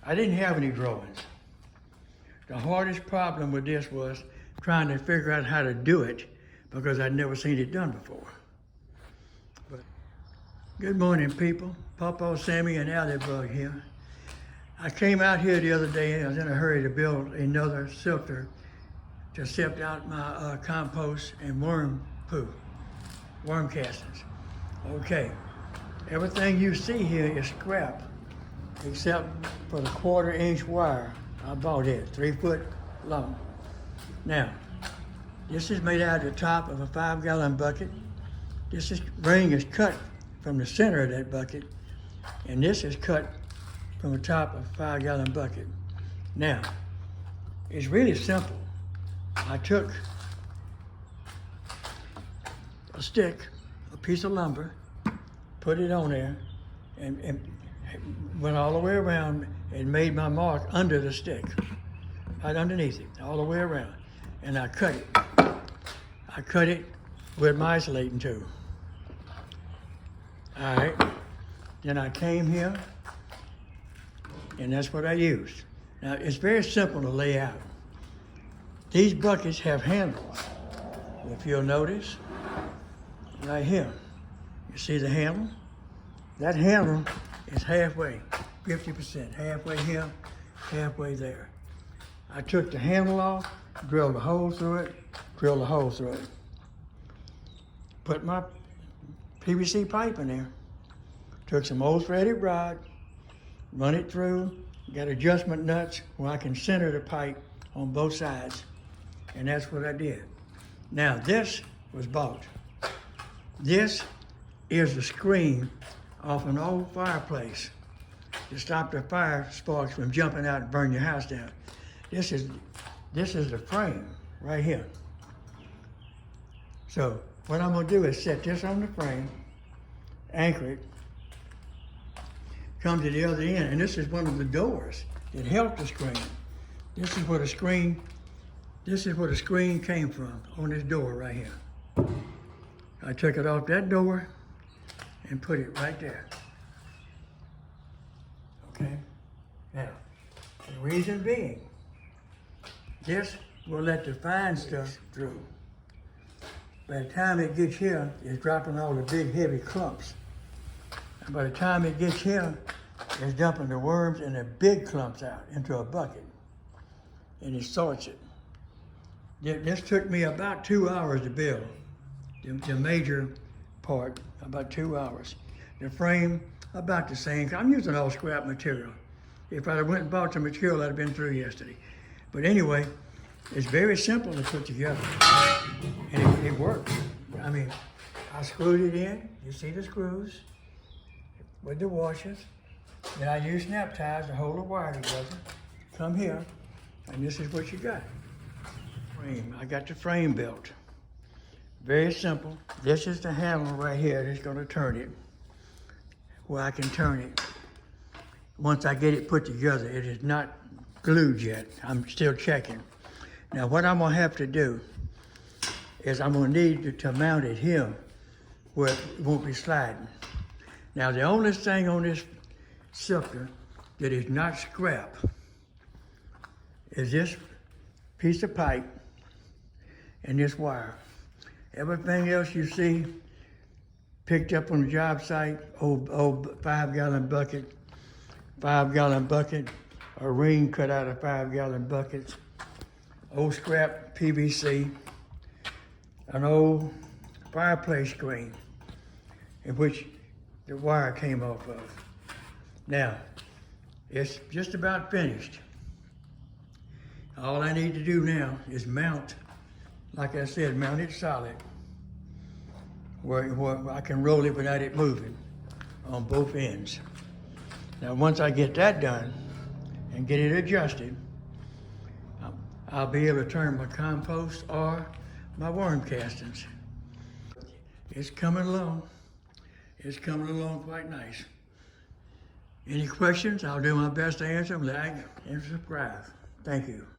I didn't have any drawings. The hardest problem with this was trying to figure out how to do it because I'd never seen it done before. But good morning, people. Pawpaw, Sammy, and Bug here. I came out here the other day. I was in a hurry to build another sifter to sift out my compost and worm poo, worm castings. Okay, everything you see here is scrap, except for the 1/4-inch wire. I bought it, 3 foot long. Now, this is made out of the top of a 5-gallon bucket. This ring is cut from the center of that bucket, and this is cut from the top of a 5-gallon bucket. Now, it's really simple. I took a stick, a piece of lumber, put it on there, and went all the way around and made my mark under the stick, right underneath it, all the way around. And I cut it. I cut it with my isolating tool. All right, then I came here, and that's what I used. Now, it's very simple to lay out. These buckets have handles. If you'll notice, right here, you see the handle? That handle is halfway, 50%, halfway here, halfway there. I took the handle off, drilled a hole through it, drilled a hole through it. Put my PVC pipe in there. Took some old threaded rod, run it through, got adjustment nuts where I can center the pipe on both sides. And that's what I did. Now this was bought. This is the screen off an old fireplace to stop the fire sparks from jumping out and burn your house down. This is the frame right here. So what I'm gonna do is set this on the frame, anchor it, come to the other end, and this is one of the doors that held the screen. This is where the screen came from, on this door right here. I took it off that door and put it right there. Okay? Now, the reason being, this will let the fine stuff through. By the time it gets here, it's dropping all the big, heavy clumps. And by the time it gets here, it's dumping the worms and the big clumps out into a bucket. And it sorts it. This took me about 2 hours to build. The major part, about 2 hours. The frame, about the same. I'm using all scrap material. If I'd have went and bought the material, I'd have been through yesterday. But anyway, it's very simple to put together. And it works. I mean, I screwed it in. You see the screws with the washers. Then I use snap ties to hold the wire together. Come here, and this is what you got. Frame. I got the frame built. Very simple. This is the handle right here that's gonna turn it, where I can turn it. Once I get it put together, it is not glued yet. I'm still checking. Now what I'm gonna have to do is I'm gonna need to mount it here where it won't be sliding. Now the only thing on this sifter that is not scrap is this piece of pipe and this wire. Everything else you see picked up on the job site, old 5-gallon bucket, a ring cut out of 5-gallon buckets, old scrap PVC, an old fireplace screen in which the wire came off of. Now, it's just about finished. All I need to do now is mount, like I said, mount it solid, where I can roll it without it moving on both ends. Now, once I get that done and get it adjusted, I'll be able to turn my compost or my worm castings. It's coming along. It's coming along quite nice. Any questions? I'll do my best to answer them. Like and subscribe. Thank you.